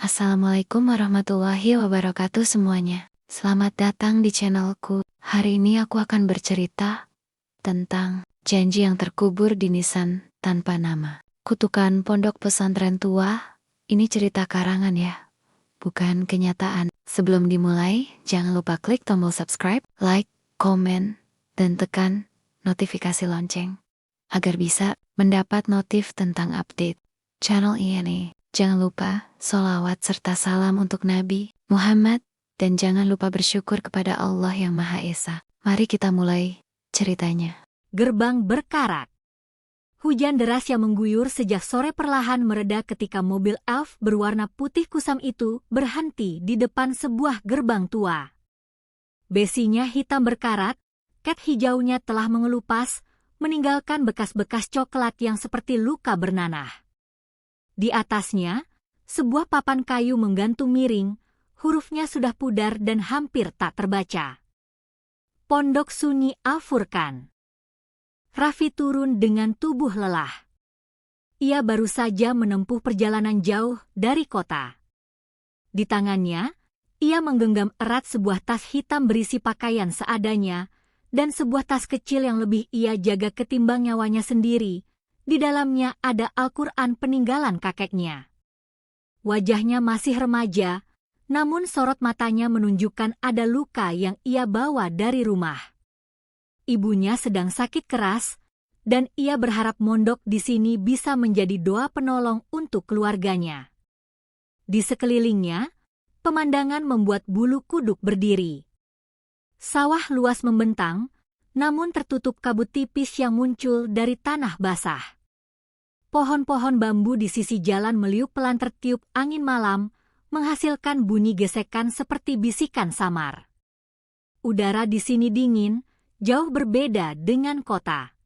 Assalamualaikum warahmatullahi wabarakatuh semuanya. Selamat datang di channelku. Hari ini aku akan bercerita tentang janji yang terkubur di nisan tanpa nama. Kutukan Pondok Pesantren Tua. Ini cerita karangan ya, bukan kenyataan. Sebelum dimulai, jangan lupa klik tombol subscribe, like, komen, dan tekan notifikasi lonceng agar bisa mendapat notif tentang update channel ini. Jangan lupa sholawat serta salam untuk Nabi Muhammad dan jangan lupa bersyukur kepada Allah yang Maha Esa. Mari kita mulai ceritanya. Gerbang berkarat. Hujan deras yang mengguyur sejak sore perlahan mereda ketika mobil elf berwarna putih kusam itu berhenti di depan sebuah gerbang tua. Besinya hitam berkarat, cat hijaunya telah mengelupas, meninggalkan bekas-bekas coklat yang seperti luka bernanah. Di atasnya, sebuah papan kayu menggantung miring, hurufnya sudah pudar dan hampir tak terbaca. Pondok Sunyi Al-Furqan. Raffi turun dengan tubuh lelah. Ia baru saja menempuh perjalanan jauh dari kota. Di tangannya, ia menggenggam erat sebuah tas hitam berisi pakaian seadanya dan sebuah tas kecil yang lebih ia jaga ketimbang nyawanya sendiri. Di dalamnya ada Al-Quran peninggalan kakeknya. Wajahnya masih remaja, namun sorot matanya menunjukkan ada luka yang ia bawa dari rumah. Ibunya sedang sakit keras, dan ia berharap mondok di sini bisa menjadi doa penolong untuk keluarganya. Di sekelilingnya, pemandangan membuat bulu kuduk berdiri. Sawah luas membentang, namun tertutup kabut tipis yang muncul dari tanah basah. Pohon-pohon bambu di sisi jalan meliuk pelan tertiup angin malam, menghasilkan bunyi gesekan seperti bisikan samar. Udara di sini dingin, jauh berbeda dengan kota.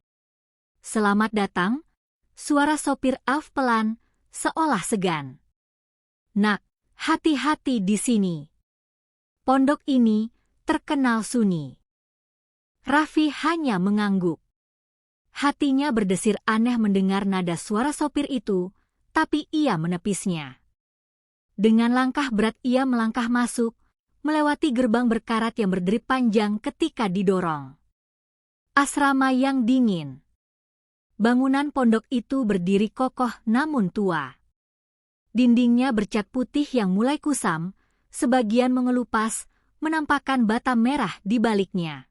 Selamat datang, suara sopir elf pelan, seolah segan. Nak, hati-hati di sini. Pondok ini terkenal sunyi. Raffi hanya mengangguk. Hatinya berdesir aneh mendengar nada suara sopir itu, tapi ia menepisnya. Dengan langkah berat ia melangkah masuk, melewati gerbang berkarat yang berderi panjang ketika didorong. Asrama yang dingin. Bangunan pondok itu berdiri kokoh namun tua. Dindingnya bercat putih yang mulai kusam, sebagian mengelupas, menampakkan bata merah di baliknya.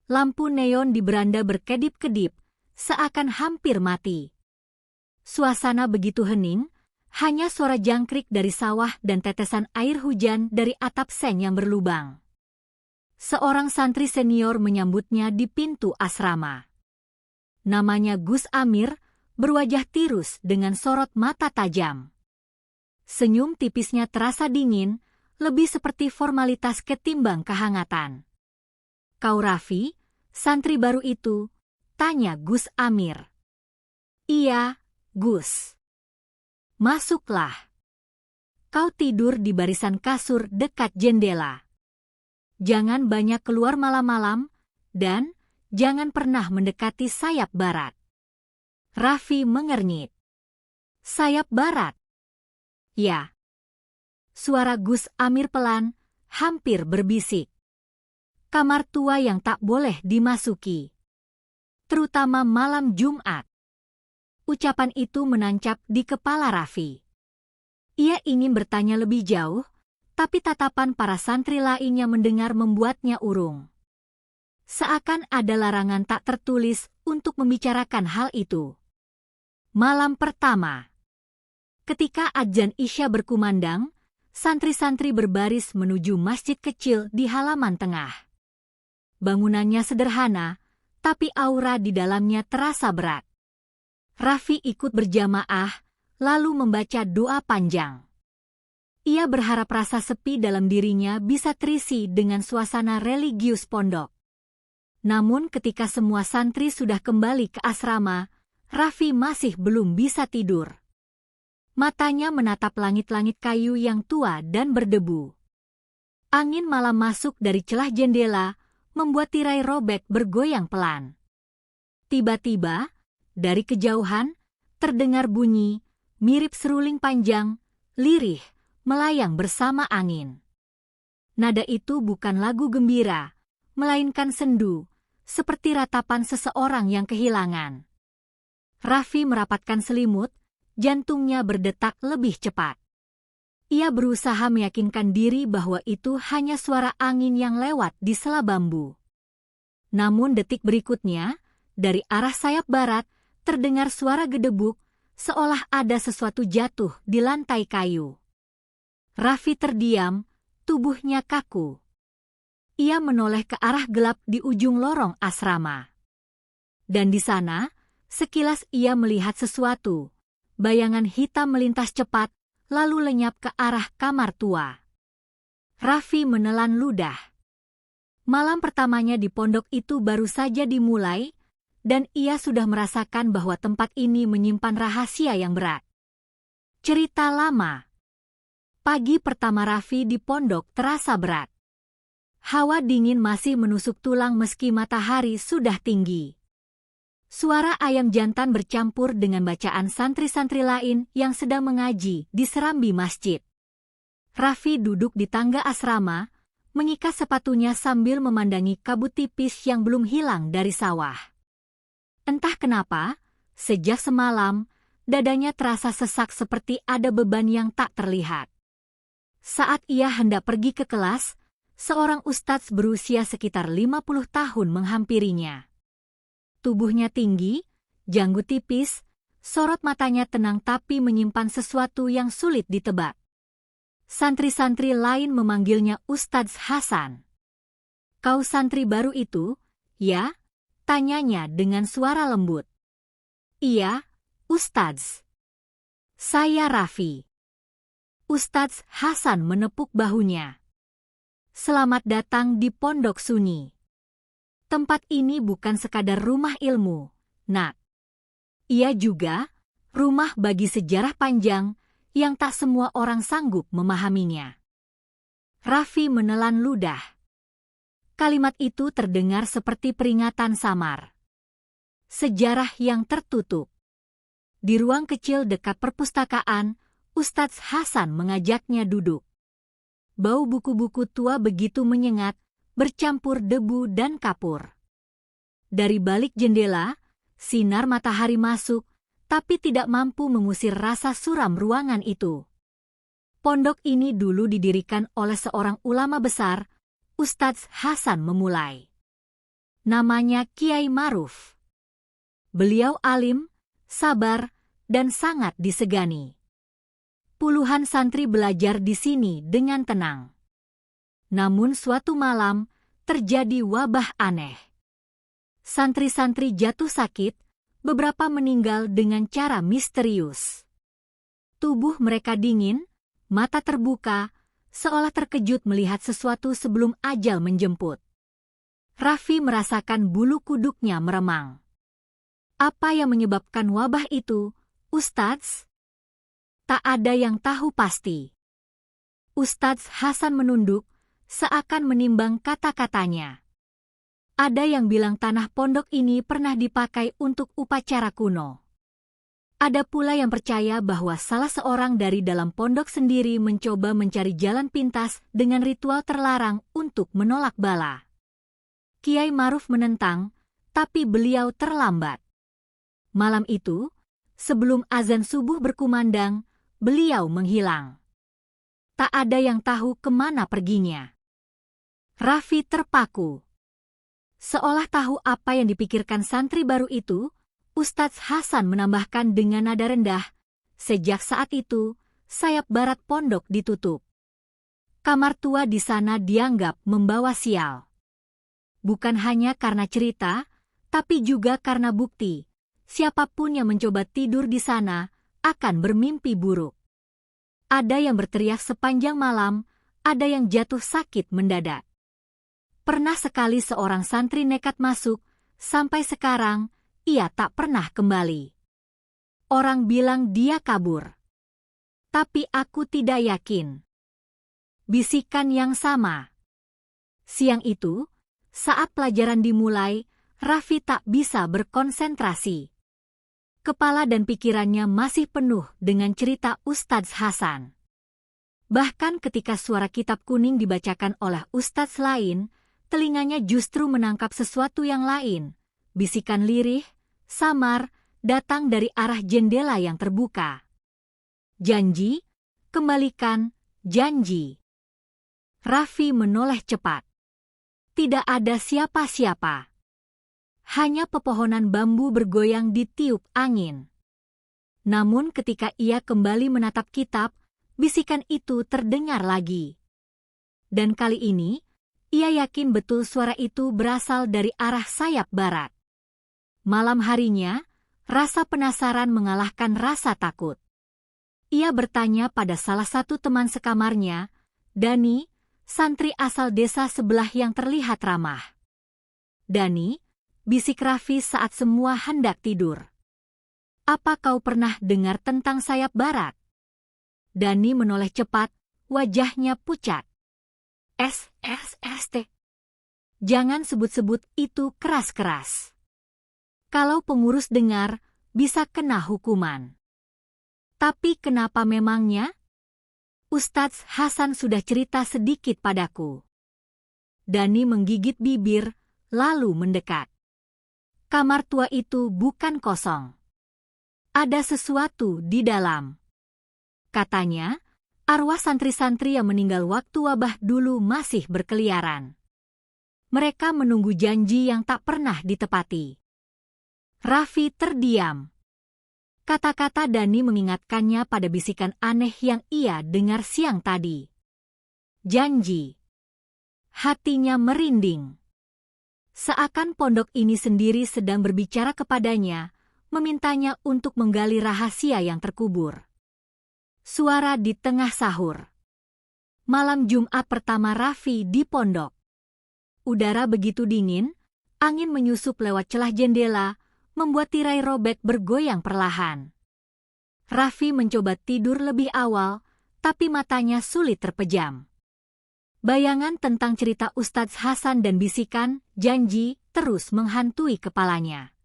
Lampu neon di beranda berkedip-kedip, seakan hampir mati. Suasana begitu hening, hanya suara jangkrik dari sawah dan tetesan air hujan dari atap seng yang berlubang. Seorang santri senior menyambutnya di pintu asrama. Namanya Gus Amir, berwajah tirus dengan sorot mata tajam. Senyum tipisnya terasa dingin, lebih seperti formalitas ketimbang kehangatan. Kau Raffi, santri baru itu, tanya Gus Amir. Iya, Gus. Masuklah. Kau tidur di barisan kasur dekat jendela. Jangan banyak keluar malam-malam, dan jangan pernah mendekati sayap barat. Raffi mengernyit. Sayap barat? Ya. Suara Gus Amir pelan, hampir berbisik. Kamar tua yang tak boleh dimasuki. Terutama malam Jumat. Ucapan itu menancap di kepala Raffi. Ia ingin bertanya lebih jauh, tapi tatapan para santri lainnya mendengar membuatnya urung. Seakan ada larangan tak tertulis untuk membicarakan hal itu. Malam pertama. Ketika adzan Isya berkumandang, santri-santri berbaris menuju masjid kecil di halaman tengah. Bangunannya sederhana, tapi aura di dalamnya terasa berat. Raffi ikut berjamaah, lalu membaca doa panjang. Ia berharap rasa sepi dalam dirinya bisa terisi dengan suasana religius pondok. Namun ketika semua santri sudah kembali ke asrama, Raffi masih belum bisa tidur. Matanya menatap langit-langit kayu yang tua dan berdebu. Angin malam masuk dari celah jendela, membuat tirai robek bergoyang pelan. Tiba-tiba, dari kejauhan, terdengar bunyi, mirip seruling panjang, lirih, melayang bersama angin. Nada itu bukan lagu gembira, melainkan sendu, seperti ratapan seseorang yang kehilangan. Raffi merapatkan selimut, jantungnya berdetak lebih cepat. Ia berusaha meyakinkan diri bahwa itu hanya suara angin yang lewat di sela bambu. Namun detik berikutnya, dari arah sayap barat, terdengar suara gedebuk, seolah ada sesuatu jatuh di lantai kayu. Raffi terdiam, tubuhnya kaku. Ia menoleh ke arah gelap di ujung lorong asrama. Dan di sana, sekilas ia melihat sesuatu. Bayangan hitam melintas cepat, lalu lenyap ke arah kamar tua. Raffi menelan ludah. Malam pertamanya di pondok itu baru saja dimulai, dan ia sudah merasakan bahwa tempat ini menyimpan rahasia yang berat. Cerita lama. Pagi pertama Raffi di pondok terasa berat. Hawa dingin masih menusuk tulang meski matahari sudah tinggi. Suara ayam jantan bercampur dengan bacaan santri-santri lain yang sedang mengaji di serambi masjid. Raffi duduk di tangga asrama, mengikat sepatunya sambil memandangi kabut tipis yang belum hilang dari sawah. Entah kenapa, sejak semalam, dadanya terasa sesak seperti ada beban yang tak terlihat. Saat ia hendak pergi ke kelas, seorang ustadz berusia sekitar 50 tahun menghampirinya. Tubuhnya tinggi, janggut tipis, sorot matanya tenang tapi menyimpan sesuatu yang sulit ditebak. Santri-santri lain memanggilnya Ustadz Hasan. "Kau santri baru itu, ya?" tanyanya dengan suara lembut. "Iya, Ustadz." "Saya Raffi." Ustadz Hasan menepuk bahunya. "Selamat datang di Pondok Sunyi. Tempat ini bukan sekadar rumah ilmu, nak. Ia juga rumah bagi sejarah panjang yang tak semua orang sanggup memahaminya." Raffi menelan ludah. Kalimat itu terdengar seperti peringatan samar. Sejarah yang tertutup. Di ruang kecil dekat perpustakaan, Ustadz Hasan mengajaknya duduk. Bau buku-buku tua begitu menyengat, bercampur debu dan kapur. Dari balik jendela, sinar matahari masuk, tapi tidak mampu mengusir rasa suram ruangan itu. Pondok ini dulu didirikan oleh seorang ulama besar. Ustadz Hasan memulai. Namanya Kiai Maruf. Beliau alim, sabar, dan sangat disegani. Puluhan santri belajar di sini dengan tenang. Namun suatu malam, terjadi wabah aneh. Santri-santri jatuh sakit, beberapa meninggal dengan cara misterius. Tubuh mereka dingin, mata terbuka, seolah terkejut melihat sesuatu sebelum ajal menjemput. Raffi merasakan bulu kuduknya meremang. Apa yang menyebabkan wabah itu, Ustadz? Tak ada yang tahu pasti. Ustadz Hasan menunduk, seakan menimbang kata-katanya. Ada yang bilang tanah pondok ini pernah dipakai untuk upacara kuno. Ada pula yang percaya bahwa salah seorang dari dalam pondok sendiri mencoba mencari jalan pintas dengan ritual terlarang untuk menolak bala. Kiai Maruf menentang, tapi beliau terlambat. Malam itu, sebelum azan subuh berkumandang, beliau menghilang. Tak ada yang tahu kemana perginya. Raffi terpaku. Seolah tahu apa yang dipikirkan santri baru itu, Ustadz Hasan menambahkan dengan nada rendah, sejak saat itu, sayap barat pondok ditutup. Kamar tua di sana dianggap membawa sial. Bukan hanya karena cerita, tapi juga karena bukti. Siapapun yang mencoba tidur di sana akan bermimpi buruk. Ada yang berteriak sepanjang malam, ada yang jatuh sakit mendadak. Pernah sekali seorang santri nekat masuk, sampai sekarang, ia tak pernah kembali. Orang bilang dia kabur. Tapi aku tidak yakin. Bisikan yang sama. Siang itu, saat pelajaran dimulai, Raffi tak bisa berkonsentrasi. Kepala dan pikirannya masih penuh dengan cerita Ustadz Hasan. Bahkan ketika suara kitab kuning dibacakan oleh ustadz lain, telinganya justru menangkap sesuatu yang lain. Bisikan lirih, samar, datang dari arah jendela yang terbuka. Janji, kembalikan, janji. Raffi menoleh cepat. Tidak ada siapa-siapa. Hanya pepohonan bambu bergoyang ditiup angin. Namun ketika ia kembali menatap kitab, bisikan itu terdengar lagi. Dan kali ini, ia yakin betul suara itu berasal dari arah sayap barat. Malam harinya, rasa penasaran mengalahkan rasa takut. Ia bertanya pada salah satu teman sekamarnya, Dani, santri asal desa sebelah yang terlihat ramah. Dani, bisik Raffi saat semua hendak tidur. Apa kau pernah dengar tentang sayap barat? Dani menoleh cepat, wajahnya pucat. SSST. Jangan sebut-sebut itu keras-keras. Kalau pengurus dengar, bisa kena hukuman. Tapi kenapa memangnya? Ustadz Hasan sudah cerita sedikit padaku. Dani menggigit bibir, lalu mendekat. Kamar tua itu bukan kosong. Ada sesuatu di dalam. Katanya, arwah santri-santri yang meninggal waktu wabah dulu masih berkeliaran. Mereka menunggu janji yang tak pernah ditepati. Raffi terdiam. Kata-kata Dani mengingatkannya pada bisikan aneh yang ia dengar siang tadi. Janji. Hatinya merinding. Seakan pondok ini sendiri sedang berbicara kepadanya, memintanya untuk menggali rahasia yang terkubur. Suara di tengah sahur. Malam Jumat pertama Raffi di pondok. Udara begitu dingin, angin menyusup lewat celah jendela, membuat tirai robek bergoyang perlahan. Raffi mencoba tidur lebih awal, tapi matanya sulit terpejam. Bayangan tentang cerita Ustadz Hasan dan bisikan, janji, terus menghantui kepalanya.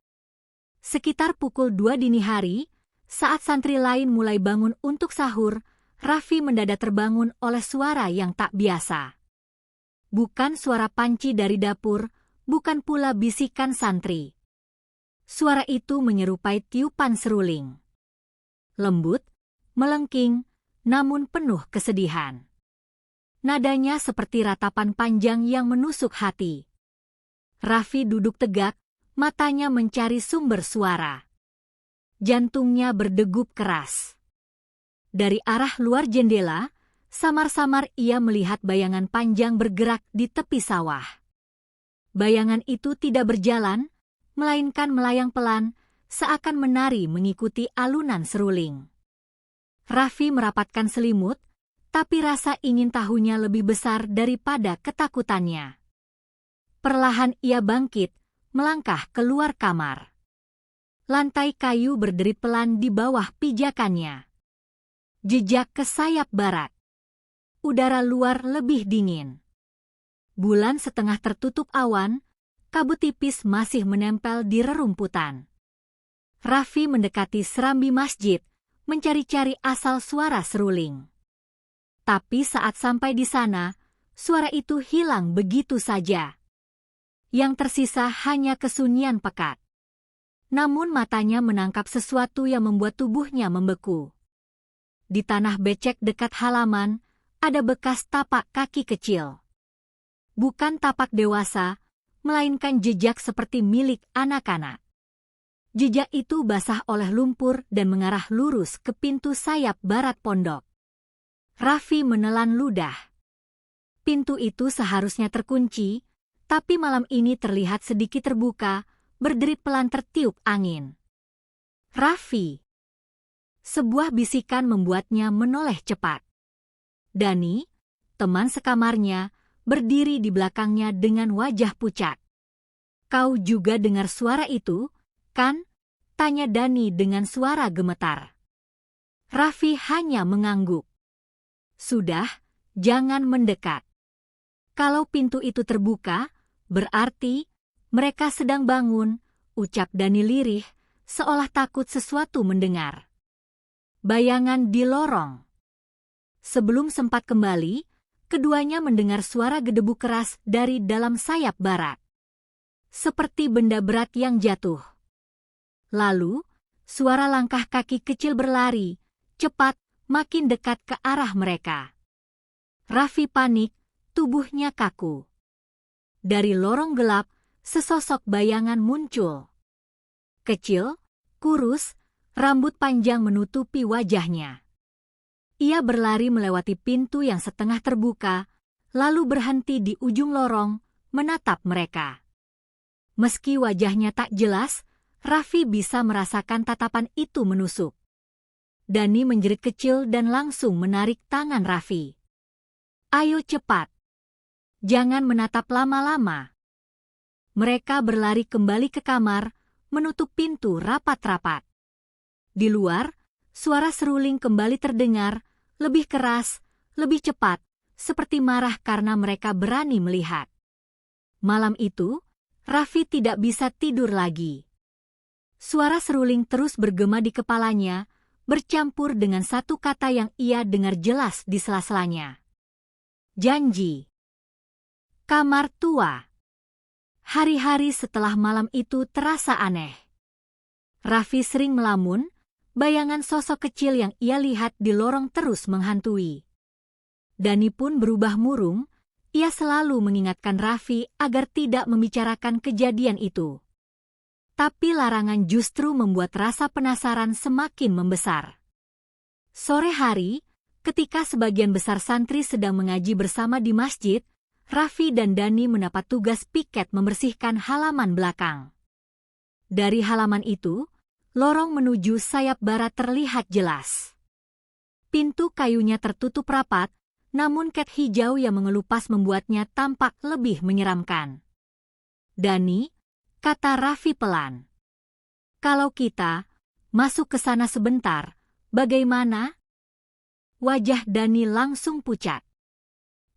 Sekitar pukul 2 dini hari, saat santri lain mulai bangun untuk sahur, Raffi mendadak terbangun oleh suara yang tak biasa. Bukan suara panci dari dapur, bukan pula bisikan santri. Suara itu menyerupai tiupan seruling. Lembut, melengking, namun penuh kesedihan. Nadanya seperti ratapan panjang yang menusuk hati. Raffi duduk tegak, matanya mencari sumber suara. Jantungnya berdegup keras. Dari arah luar jendela, samar-samar ia melihat bayangan panjang bergerak di tepi sawah. Bayangan itu tidak berjalan, melainkan melayang pelan, seakan menari mengikuti alunan seruling. Raffi merapatkan selimut, tapi rasa ingin tahunya lebih besar daripada ketakutannya. Perlahan ia bangkit, melangkah keluar kamar. Lantai kayu berderit pelan di bawah pijakannya. Jejak ke sayap barat. Udara luar lebih dingin. Bulan setengah tertutup awan, kabut tipis masih menempel di rerumputan. Raffi mendekati serambi masjid, mencari-cari asal suara seruling. Tapi saat sampai di sana, suara itu hilang begitu saja. Yang tersisa hanya kesunyian pekat. Namun matanya menangkap sesuatu yang membuat tubuhnya membeku. Di tanah becek dekat halaman, ada bekas tapak kaki kecil. Bukan tapak dewasa, melainkan jejak seperti milik anak-anak. Jejak itu basah oleh lumpur dan mengarah lurus ke pintu sayap barat pondok. Raffi menelan ludah. Pintu itu seharusnya terkunci, tapi malam ini terlihat sedikit terbuka, berderit pelan tertiup angin. Raffi. Sebuah bisikan membuatnya menoleh cepat. Dani, teman sekamarnya, berdiri di belakangnya dengan wajah pucat. Kau juga dengar suara itu, kan? Tanya Dani dengan suara gemetar. Raffi hanya mengangguk. Sudah, jangan mendekat. Kalau pintu itu terbuka, berarti mereka sedang bangun, ucap Dani lirih, seolah takut sesuatu mendengar. Bayangan di lorong. Sebelum sempat kembali, keduanya mendengar suara gedebuk keras dari dalam sayap barat. Seperti benda berat yang jatuh. Lalu, suara langkah kaki kecil berlari, cepat, makin dekat ke arah mereka. Raffi panik, tubuhnya kaku. Dari lorong gelap, sesosok bayangan muncul. Kecil, kurus, rambut panjang menutupi wajahnya. Ia berlari melewati pintu yang setengah terbuka, lalu berhenti di ujung lorong, menatap mereka. Meski wajahnya tak jelas, Raffi bisa merasakan tatapan itu menusuk. Dani menjerit kecil dan langsung menarik tangan Raffi. "Ayo cepat. Jangan menatap lama-lama." Mereka berlari kembali ke kamar, menutup pintu rapat-rapat. Di luar, suara seruling kembali terdengar, lebih keras, lebih cepat, seperti marah karena mereka berani melihat. Malam itu, Raffi tidak bisa tidur lagi. Suara seruling terus bergema di kepalanya, bercampur dengan satu kata yang ia dengar jelas di sela-selanya. Janji. Kamar tua. Hari-hari setelah malam itu terasa aneh. Raffi sering melamun, bayangan sosok kecil yang ia lihat di lorong terus menghantui. Dani pun berubah murung, ia selalu mengingatkan Raffi agar tidak membicarakan kejadian itu. Tapi larangan justru membuat rasa penasaran semakin membesar. Sore hari, ketika sebagian besar santri sedang mengaji bersama di masjid, Raffi dan Dani mendapat tugas piket membersihkan halaman belakang. Dari halaman itu, lorong menuju sayap barat terlihat jelas. Pintu kayunya tertutup rapat, namun cat hijau yang mengelupas membuatnya tampak lebih menyeramkan. "Dani," kata Raffi pelan. "Kalau kita masuk ke sana sebentar, bagaimana?" Wajah Dani langsung pucat.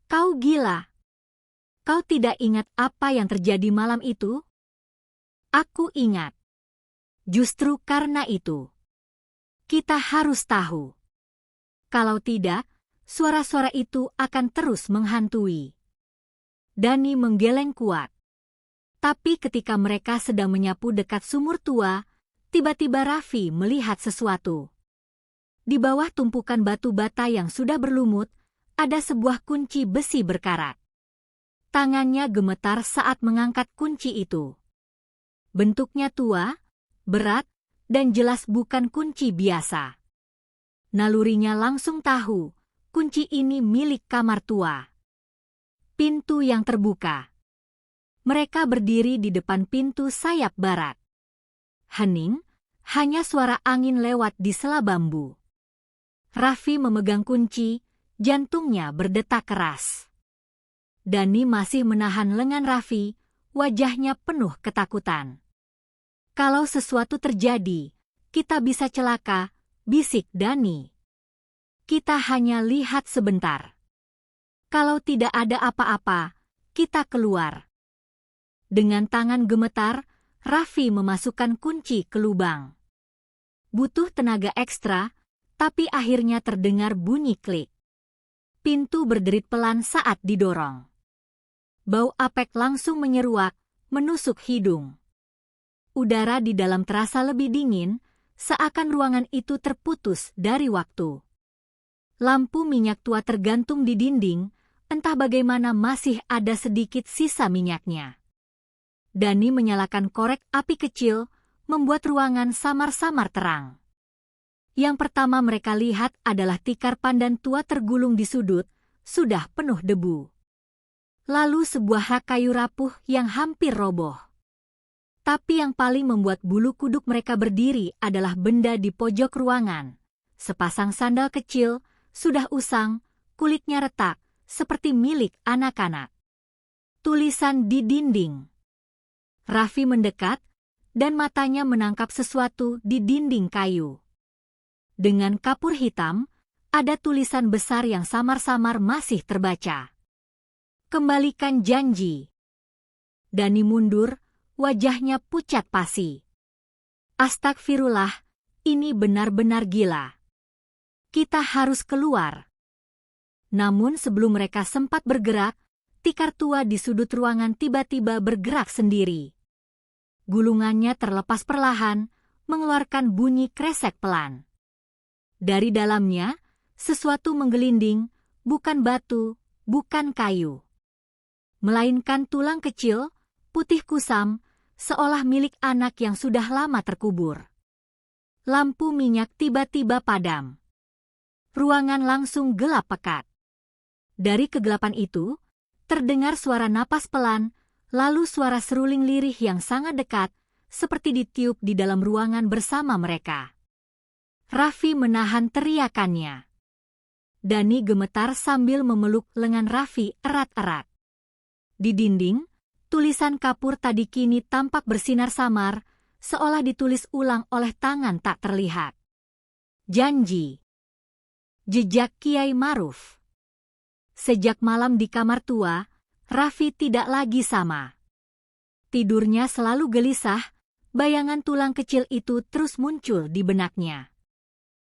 "Kau gila. Kau tidak ingat apa yang terjadi malam itu?" "Aku ingat. Justru karena itu, kita harus tahu. Kalau tidak, suara-suara itu akan terus menghantui." Dani menggeleng kuat. Tapi ketika mereka sedang menyapu dekat sumur tua, tiba-tiba Raffi melihat sesuatu. Di bawah tumpukan batu bata yang sudah berlumut, ada sebuah kunci besi berkarat. Tangannya gemetar saat mengangkat kunci itu. Bentuknya tua, berat, dan jelas bukan kunci biasa. Nalurinya langsung tahu, kunci ini milik kamar tua. Pintu yang terbuka. Mereka berdiri di depan pintu sayap barat. Hening, hanya suara angin lewat di sela bambu. Raffi memegang kunci, jantungnya berdetak keras. Dani masih menahan lengan Raffi, wajahnya penuh ketakutan. "Kalau sesuatu terjadi, kita bisa celaka," bisik Dani. "Kita hanya lihat sebentar. Kalau tidak ada apa-apa, kita keluar." Dengan tangan gemetar, Raffi memasukkan kunci ke lubang. Butuh tenaga ekstra, tapi akhirnya terdengar bunyi klik. Pintu berderit pelan saat didorong. Bau apek langsung menyeruak, menusuk hidung. Udara di dalam terasa lebih dingin, seakan ruangan itu terputus dari waktu. Lampu minyak tua tergantung di dinding, entah bagaimana masih ada sedikit sisa minyaknya. Dani menyalakan korek api kecil, membuat ruangan samar-samar terang. Yang pertama mereka lihat adalah tikar pandan tua tergulung di sudut, sudah penuh debu. Lalu sebuah rak kayu rapuh yang hampir roboh. Tapi yang paling membuat bulu kuduk mereka berdiri adalah benda di pojok ruangan. Sepasang sandal kecil, sudah usang, kulitnya retak, seperti milik anak-anak. Tulisan di dinding. Raffi mendekat, dan matanya menangkap sesuatu di dinding kayu. Dengan kapur hitam, ada tulisan besar yang samar-samar masih terbaca. "Kembalikan janji." Dani mundur, wajahnya pucat pasi. "Astagfirullah, ini benar-benar gila. Kita harus keluar." Namun sebelum mereka sempat bergerak, tikar tua di sudut ruangan tiba-tiba bergerak sendiri. Gulungannya terlepas perlahan, mengeluarkan bunyi kresek pelan. Dari dalamnya, sesuatu menggelinding, bukan batu, bukan kayu, melainkan tulang kecil, putih kusam, seolah milik anak yang sudah lama terkubur. Lampu minyak tiba-tiba padam. Ruangan langsung gelap pekat. Dari kegelapan itu, terdengar suara napas pelan, lalu suara seruling lirih yang sangat dekat, seperti ditiup di dalam ruangan bersama mereka. Raffi menahan teriakannya. Dani gemetar sambil memeluk lengan Raffi erat-erat. Di dinding, tulisan kapur tadi kini tampak bersinar samar, seolah ditulis ulang oleh tangan tak terlihat. Janji. Jejak Kiai Maruf. Sejak malam di kamar tua, Raffi tidak lagi sama. Tidurnya selalu gelisah, bayangan tulang kecil itu terus muncul di benaknya.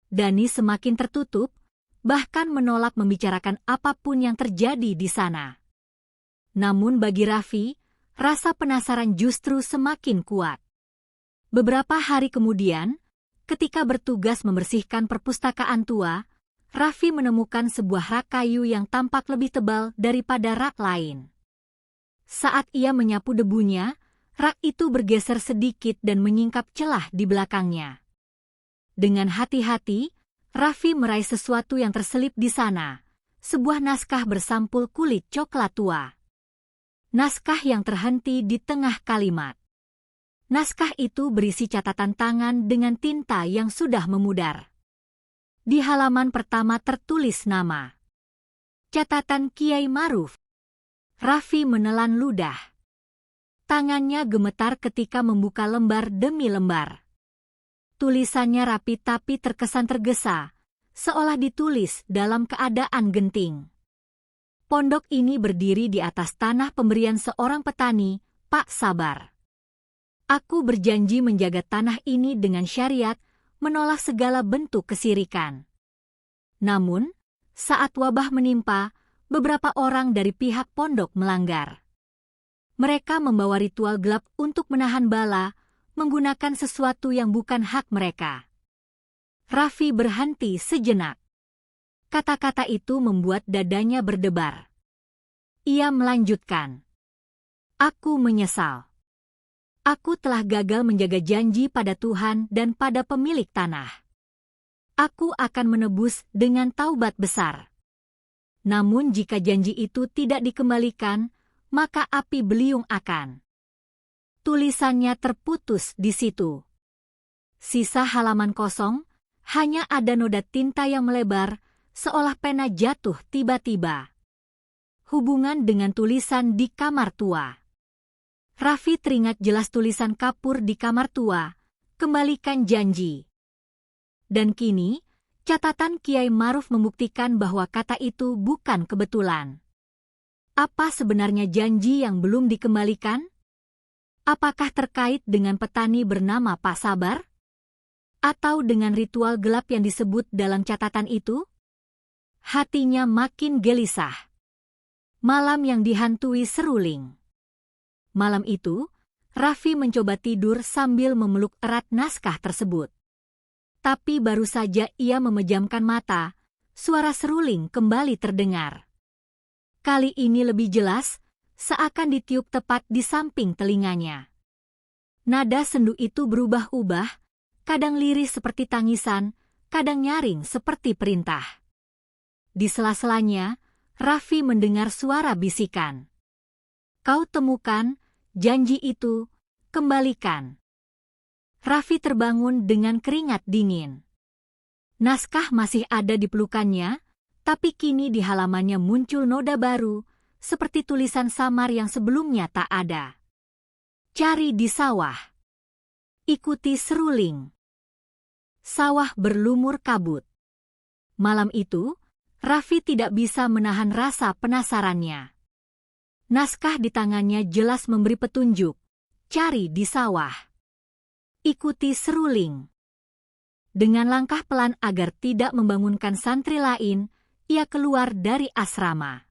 Dani semakin tertutup, bahkan menolak membicarakan apapun yang terjadi di sana. Namun bagi Raffi, rasa penasaran justru semakin kuat. Beberapa hari kemudian, ketika bertugas membersihkan perpustakaan tua, Raffi menemukan sebuah rak kayu yang tampak lebih tebal daripada rak lain. Saat ia menyapu debunya, rak itu bergeser sedikit dan menyingkap celah di belakangnya. Dengan hati-hati, Raffi meraih sesuatu yang terselip di sana, sebuah naskah bersampul kulit coklat tua. Naskah yang terhenti di tengah kalimat. Naskah itu berisi catatan tangan dengan tinta yang sudah memudar. Di halaman pertama tertulis nama. Catatan Kiai Maruf. Raffi menelan ludah. Tangannya gemetar ketika membuka lembar demi lembar. Tulisannya rapi tapi terkesan tergesa, seolah ditulis dalam keadaan genting. Pondok ini berdiri di atas tanah pemberian seorang petani, Pak Sabar. Aku berjanji menjaga tanah ini dengan syariat, menolak segala bentuk kesirikan. Namun, saat wabah menimpa, beberapa orang dari pihak pondok melanggar. Mereka membawa ritual gelap untuk menahan bala, menggunakan sesuatu yang bukan hak mereka. Raffi berhenti sejenak. Kata-kata itu membuat dadanya berdebar. Ia melanjutkan. Aku menyesal. Aku telah gagal menjaga janji pada Tuhan dan pada pemilik tanah. Aku akan menebus dengan taubat besar. Namun jika janji itu tidak dikembalikan, maka api beliung akan. Tulisannya terputus di situ. Sisa halaman kosong, hanya ada noda tinta yang melebar, seolah pena jatuh tiba-tiba. Hubungan dengan tulisan di kamar tua. Raffi teringat jelas tulisan kapur di kamar tua, kembalikan janji. Dan kini, catatan Kiai Maruf membuktikan bahwa kata itu bukan kebetulan. Apa sebenarnya janji yang belum dikembalikan? Apakah terkait dengan petani bernama Pak Sabar? Atau dengan ritual gelap yang disebut dalam catatan itu? Hatinya makin gelisah. Malam yang dihantui seruling. Malam itu, Raffi mencoba tidur sambil memeluk erat naskah tersebut. Tapi baru saja ia memejamkan mata, suara seruling kembali terdengar. Kali ini lebih jelas, seakan ditiup tepat di samping telinganya. Nada sendu itu berubah-ubah, kadang lirih seperti tangisan, kadang nyaring seperti perintah. Di sela-selanya, Raffi mendengar suara bisikan. Kau temukan, janji itu, kembalikan. Raffi terbangun dengan keringat dingin. Naskah masih ada di pelukannya, tapi kini di halamannya muncul noda baru, seperti tulisan samar yang sebelumnya tak ada. Cari di sawah. Ikuti seruling. Sawah berlumur kabut. Malam itu, Raffi tidak bisa menahan rasa penasarannya. Naskah di tangannya jelas memberi petunjuk. Cari di sawah. Ikuti seruling. Dengan langkah pelan agar tidak membangunkan santri lain, ia keluar dari asrama.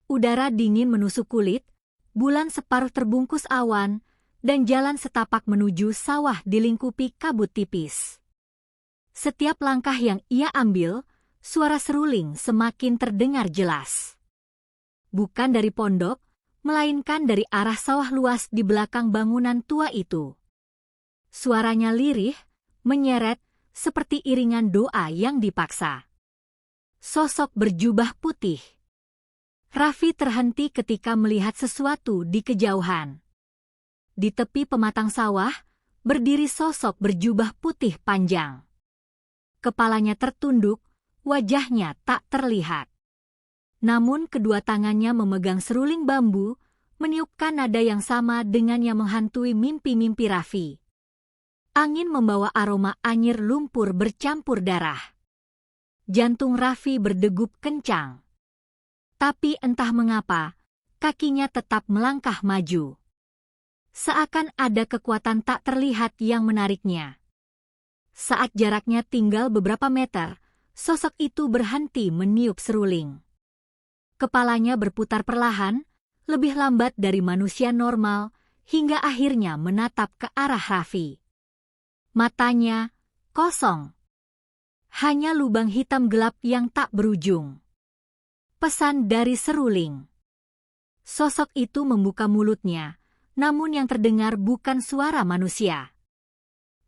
Udara dingin menusuk kulit, bulan separuh terbungkus awan, dan jalan setapak menuju sawah dilingkupi kabut tipis. Setiap langkah yang ia ambil, suara seruling semakin terdengar jelas. Bukan dari pondok, melainkan dari arah sawah luas di belakang bangunan tua itu. Suaranya lirih, menyeret, seperti iringan doa yang dipaksa. Sosok berjubah putih. Raffi terhenti ketika melihat sesuatu di kejauhan. Di tepi pematang sawah, berdiri sosok berjubah putih panjang. Kepalanya tertunduk, wajahnya tak terlihat. Namun kedua tangannya memegang seruling bambu, meniupkan nada yang sama dengan yang menghantui mimpi-mimpi Raffi. Angin membawa aroma anyir lumpur bercampur darah. Jantung Raffi berdegup kencang. Tapi entah mengapa, kakinya tetap melangkah maju. Seakan ada kekuatan tak terlihat yang menariknya. Saat jaraknya tinggal beberapa meter, sosok itu berhenti meniup seruling. Kepalanya berputar perlahan, lebih lambat dari manusia normal, hingga akhirnya menatap ke arah Raffi. Matanya kosong. Hanya lubang hitam gelap yang tak berujung. Pesan dari seruling. Sosok itu membuka mulutnya, namun yang terdengar bukan suara manusia,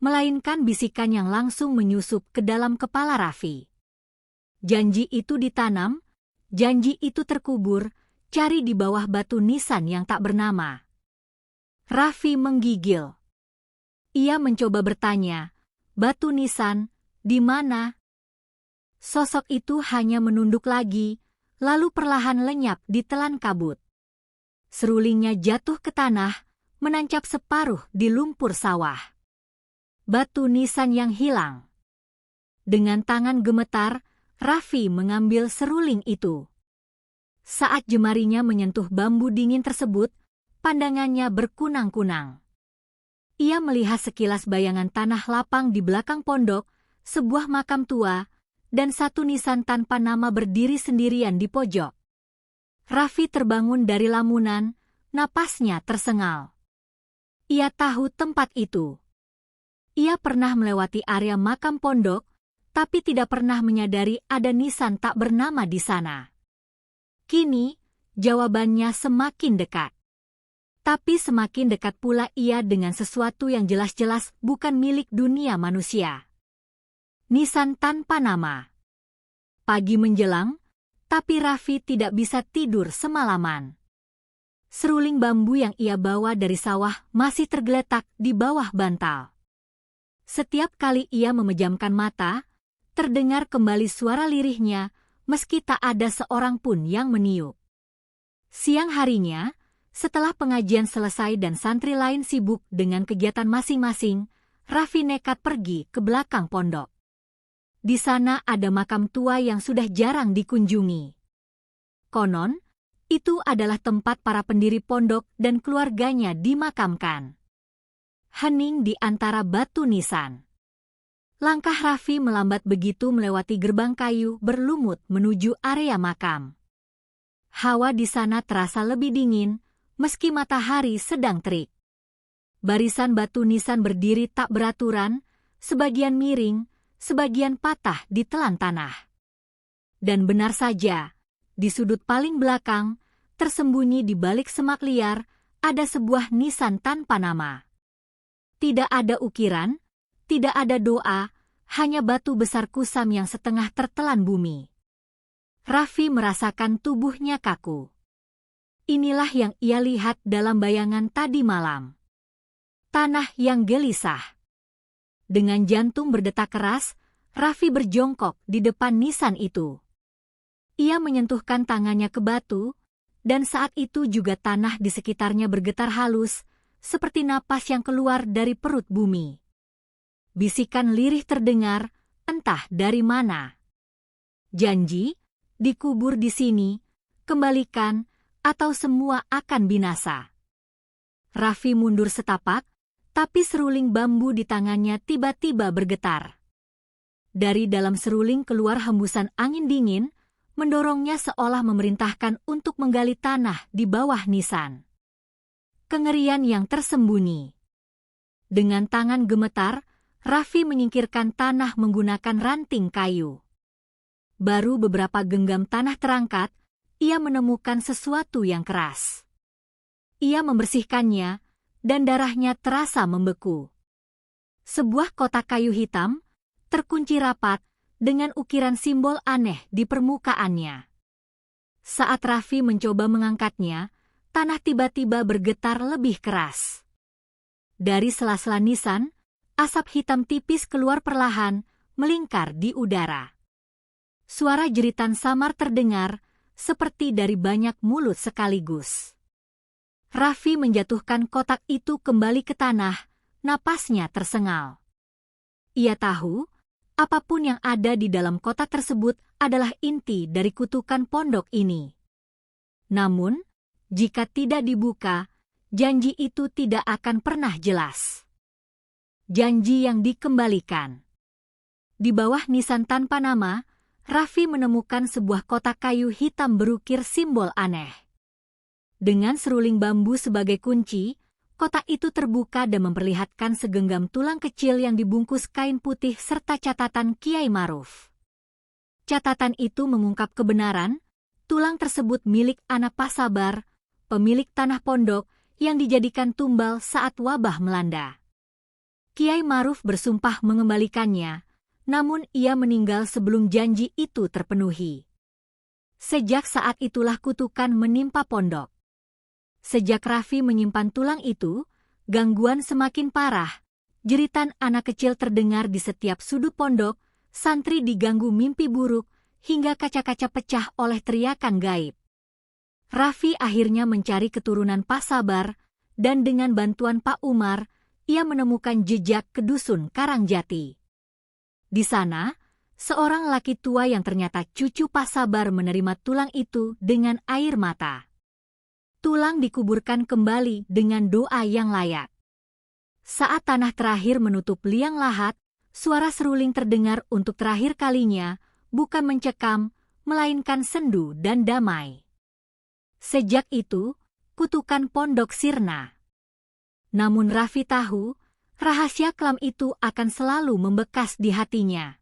melainkan bisikan yang langsung menyusup ke dalam kepala Raffi. Janji itu ditanam, janji itu terkubur, cari di bawah batu nisan yang tak bernama. Raffi menggigil. Ia mencoba bertanya, batu nisan, di mana? Sosok itu hanya menunduk lagi, lalu perlahan lenyap di telan kabut. Serulingnya jatuh ke tanah, menancap separuh di lumpur sawah. Batu nisan yang hilang. Dengan tangan gemetar, Raffi mengambil seruling itu. Saat jemarinya menyentuh bambu dingin tersebut, pandangannya berkunang-kunang. Ia melihat sekilas bayangan tanah lapang di belakang pondok, sebuah makam tua, dan satu nisan tanpa nama berdiri sendirian di pojok. Raffi terbangun dari lamunan, napasnya tersengal. Ia tahu tempat itu. Ia pernah melewati area makam pondok, tapi tidak pernah menyadari ada nisan tak bernama di sana. Kini, jawabannya semakin dekat. Tapi semakin dekat pula ia dengan sesuatu yang jelas-jelas bukan milik dunia manusia. Nisan tanpa nama. Pagi menjelang, tapi Raffi tidak bisa tidur semalaman. Seruling bambu yang ia bawa dari sawah masih tergeletak di bawah bantal. Setiap kali ia memejamkan mata, terdengar kembali suara lirihnya, meski tak ada seorang pun yang meniup. Siang harinya, setelah pengajian selesai dan santri lain sibuk dengan kegiatan masing-masing, Raffi nekat pergi ke belakang pondok. Di sana ada makam tua yang sudah jarang dikunjungi. Konon, itu adalah tempat para pendiri pondok dan keluarganya dimakamkan. Hening di antara batu nisan. Langkah Raffi melambat begitu melewati gerbang kayu berlumut menuju area makam. Hawa di sana terasa lebih dingin, meski matahari sedang terik. Barisan batu nisan berdiri tak beraturan, sebagian miring, sebagian patah di telan tanah. Dan benar saja, di sudut paling belakang, tersembunyi di balik semak liar, ada sebuah nisan tanpa nama. Tidak ada ukiran, tidak ada doa, hanya batu besar kusam yang setengah tertelan bumi. Raffi merasakan tubuhnya kaku. Inilah yang ia lihat dalam bayangan tadi malam. Tanah yang gelisah. Dengan jantung berdetak keras, Raffi berjongkok di depan nisan itu. Ia menyentuhkan tangannya ke batu, dan saat itu juga tanah di sekitarnya bergetar halus, seperti napas yang keluar dari perut bumi. Bisikan lirih terdengar, entah dari mana. Janji, dikubur di sini, kembalikan, atau semua akan binasa. Raffi mundur setapak, tapi seruling bambu di tangannya tiba-tiba bergetar. Dari dalam seruling keluar hembusan angin dingin, mendorongnya seolah memerintahkan untuk menggali tanah di bawah nisan. Kengerian yang tersembunyi. Dengan tangan gemetar, Raffi menyingkirkan tanah menggunakan ranting kayu. Baru beberapa genggam tanah terangkat, ia menemukan sesuatu yang keras. Ia membersihkannya, dan darahnya terasa membeku. Sebuah kotak kayu hitam, terkunci rapat, dengan ukiran simbol aneh di permukaannya. Saat Raffi mencoba mengangkatnya, tanah tiba-tiba bergetar lebih keras. Dari sela-sela nisan, asap hitam tipis keluar perlahan, melingkar di udara. Suara jeritan samar terdengar, seperti dari banyak mulut sekaligus. Raffi menjatuhkan kotak itu kembali ke tanah, napasnya tersengal. Ia tahu, apapun yang ada di dalam kotak tersebut adalah inti dari kutukan pondok ini. Namun, jika tidak dibuka, janji itu tidak akan pernah jelas. Janji yang dikembalikan. Di bawah nisan tanpa nama, Raffi menemukan sebuah kotak kayu hitam berukir simbol aneh. Dengan seruling bambu sebagai kunci, kotak itu terbuka dan memperlihatkan segenggam tulang kecil yang dibungkus kain putih serta catatan Kiai Maruf. Catatan itu mengungkap kebenaran, tulang tersebut milik anak Pak Sabar, pemilik tanah pondok yang dijadikan tumbal saat wabah melanda. Kiai Maruf bersumpah mengembalikannya, namun ia meninggal sebelum janji itu terpenuhi. Sejak saat itulah kutukan menimpa pondok. Sejak Raffi menyimpan tulang itu, gangguan semakin parah. Jeritan anak kecil terdengar di setiap sudut pondok, santri diganggu mimpi buruk, hingga kaca-kaca pecah oleh teriakan gaib. Raffi akhirnya mencari keturunan Pak Sabar, dan dengan bantuan Pak Umar, ia menemukan jejak ke dusun Karangjati. Di sana, seorang laki tua yang ternyata cucu Pak Sabar menerima tulang itu dengan air mata. Tulang dikuburkan kembali dengan doa yang layak. Saat tanah terakhir menutup liang lahat, suara seruling terdengar untuk terakhir kalinya, bukan mencekam, melainkan sendu dan damai. Sejak itu, kutukan pondok sirna. Namun Raffi tahu, rahasia kelam itu akan selalu membekas di hatinya.